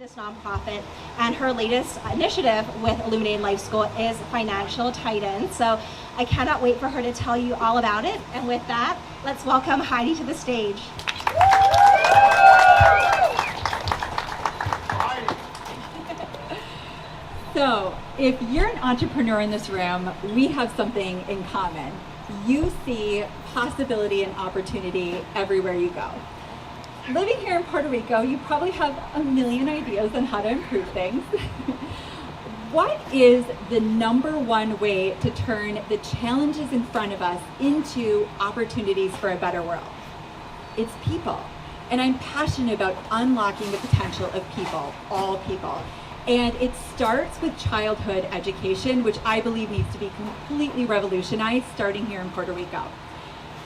this nonprofit, and her latest initiative with Illuminating Life School is Financial Titan. So I cannot wait for her to tell you all about it. And with that, let's welcome Heidi to the stage. So, if you're an entrepreneur in this room, we have something in common. You see possibility and opportunity everywhere you go. Living here in Puerto Rico, you probably have a million ideas on how to improve things. What is the #1 way to turn the challenges in front of us into opportunities for a better world? It's people. And I'm passionate about unlocking the potential of people, all people. And it starts with childhood education, which I believe needs to be completely revolutionized starting here in Puerto Rico.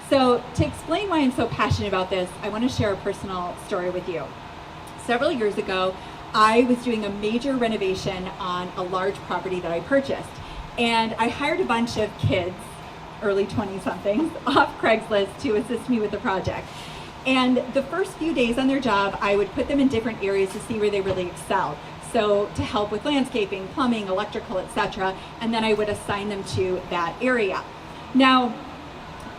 So to explain why I'm so passionate about this, I want to share a personal story with you. Several years ago, I was doing a major renovation on a large property that I purchased. And I hired a bunch of kids, early 20-somethings, off Craigslist to assist me with the project. And the first few days on their job, I would put them in different areas to see where they really excelled. So to help with landscaping, plumbing, electrical, etc. And then I would assign them to that area. Now,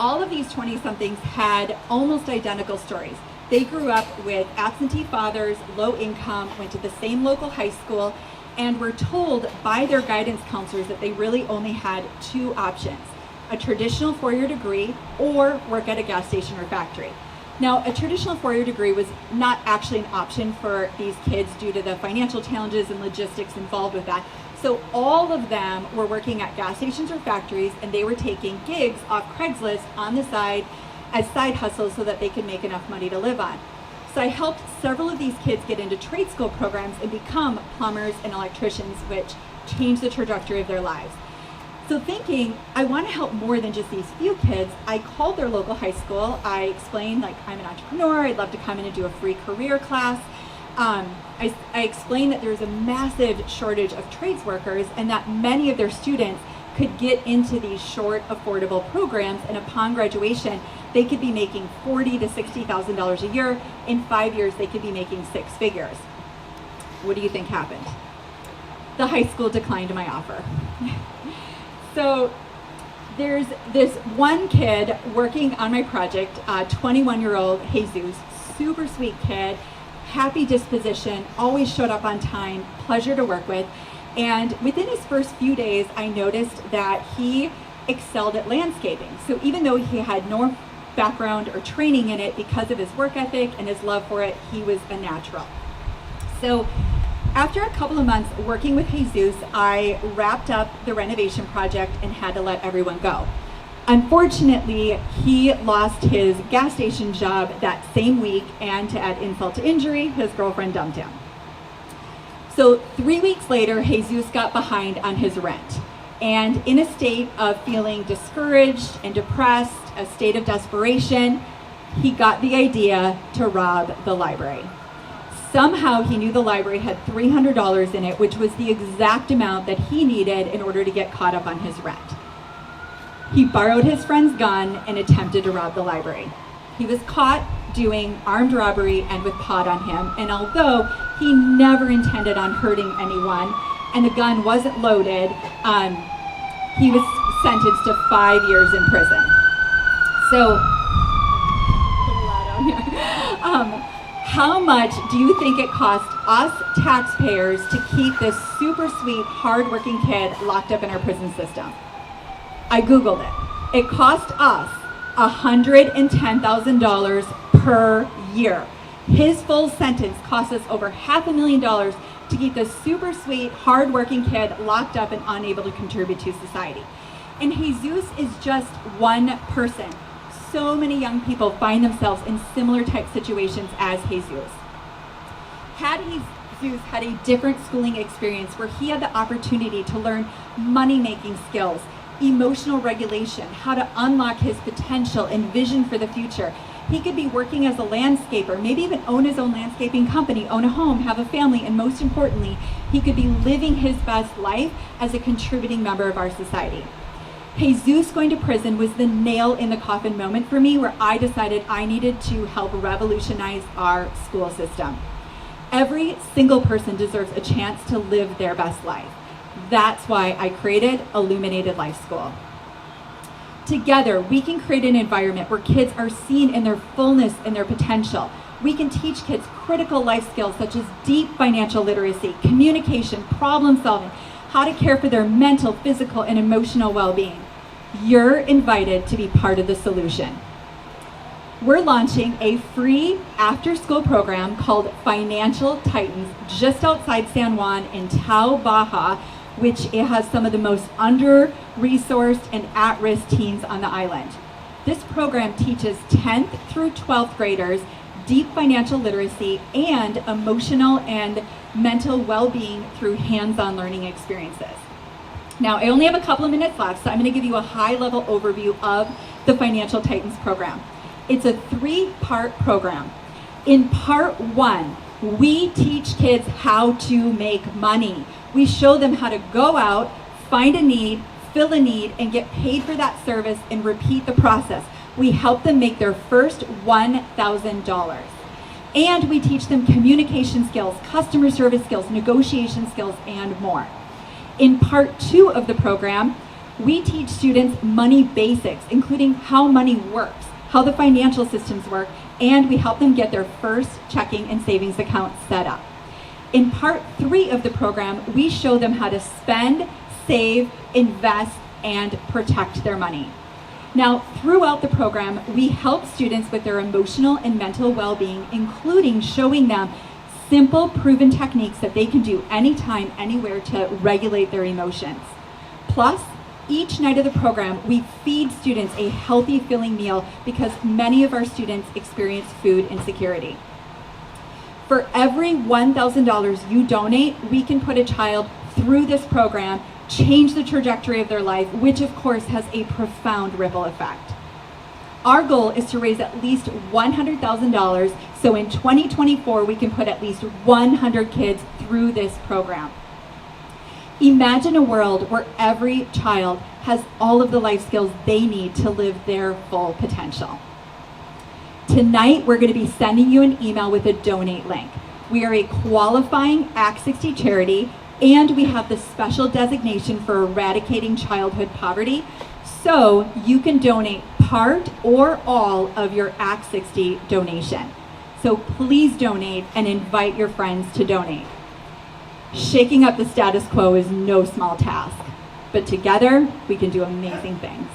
all of these 20-somethings had almost identical stories. They grew up with absentee fathers, low income, went to the same local high school, and were told by their guidance counselors that they really only had 2 options: a traditional 4-year degree or work at a gas station or factory. Now, a traditional 4-year degree was not actually an option for these kids due to the financial challenges and logistics involved with that. So all of them were working at gas stations or factories, and they were taking gigs off Craigslist on the side as side hustles so that they could make enough money to live on. So I helped several of these kids get into trade school programs and become plumbers and electricians, which changed the trajectory of their lives. So thinking, I want to help more than just these few kids, I called their local high school. I explained, like, I'm an entrepreneur, I'd love to come in and do a free career class. I explained that there's a massive shortage of trades workers and that many of their students could get into these short, affordable programs, and upon graduation, they could be making $40,000 to $60,000 a year. In 5 years, they could be making 6 figures. What do you think happened? The high school declined my offer. So there's this one kid working on my project, 21-year-old Jesus, super sweet kid, happy disposition, always showed up on time, pleasure to work with. And within his first few days, I noticed that he excelled at landscaping. So even though he had no background or training in it, because of his work ethic and his love for it, he was a natural. So after a couple of months working with Jesus, I wrapped up the renovation project and had to let everyone go. Unfortunately, he lost his gas station job that same week, and to add insult to injury, his girlfriend dumped him. So 3 weeks later, Jesus got behind on his rent. And in a state of feeling discouraged and depressed, a state of desperation, he got the idea to rob the library. Somehow he knew the library had $300 in it, which was the exact amount that he needed in order to get caught up on his rent. He borrowed his friend's gun and attempted to rob the library. He was caught doing armed robbery and with pot on him, and although he never intended on hurting anyone and the gun wasn't loaded, he was sentenced to 5 years in prison. So, how much do you think it cost us taxpayers to keep this super sweet, hardworking kid locked up in our prison system? I Googled it. It cost us $110,000 per year. His full sentence cost us over $500,000 to keep this super sweet, hardworking kid locked up and unable to contribute to society. And Jesus is just one person. So many young people find themselves in similar type situations as Jesus. Had Jesus had a different schooling experience where he had the opportunity to learn money-making skills, emotional regulation, how to unlock his potential and vision for the future, he could be working as a landscaper, maybe even own his own landscaping company, own a home, have a family, and most importantly, he could be living his best life as a contributing member of our society. Jesus going to prison was the nail in the coffin moment for me, where I decided I needed to help revolutionize our school system. Every single person deserves a chance to live their best life. That's why I created Illuminated Life School. Together, we can create an environment where kids are seen in their fullness and their potential. We can teach kids critical life skills such as deep financial literacy, communication, problem solving, how to care for their mental, physical, and emotional well-being. You're invited to be part of the solution. We're launching a free after-school program called Financial Titans just outside San Juan in Tau Baja, which it has some of the most under-resourced and at-risk teens on the island. This program teaches 10th through 12th graders deep financial literacy and emotional and mental well-being through hands-on learning experiences. Now, I only have a couple of minutes left, so I'm going to give you a high-level overview of the Financial Titans program. It's a 3-part program. In part 1, we teach kids how to make money. We show them how to go out, find a need, fill a need, and get paid for that service and repeat the process. We help them make their first $1,000. And we teach them communication skills, customer service skills, negotiation skills, and more. In part 2 of the program, we teach students money basics, including how money works, how the financial systems work, and we help them get their first checking and savings account set up. In part 3 of the program, we show them how to spend, save, invest, and protect their money. Now, throughout the program, we help students with their emotional and mental well-being, including showing them simple, proven techniques that they can do anytime, anywhere to regulate their emotions. Plus, each night of the program, we feed students a healthy, filling meal because many of our students experience food insecurity. For every $1,000 you donate, we can put a child through this program, change the trajectory of their life, which of course has a profound ripple effect. Our goal is to raise at least $100,000, so in 2024 we can put at least 100 kids through this program. Imagine a world where every child has all of the life skills they need to live their full potential. Tonight, we're going to be sending you an email with a donate link. We are a qualifying Act 60 charity, and we have the special designation for eradicating childhood poverty, so you can donate part or all of your Act 60 donation. So please donate and invite your friends to donate. Shaking up the status quo is no small task, but together we can do amazing things.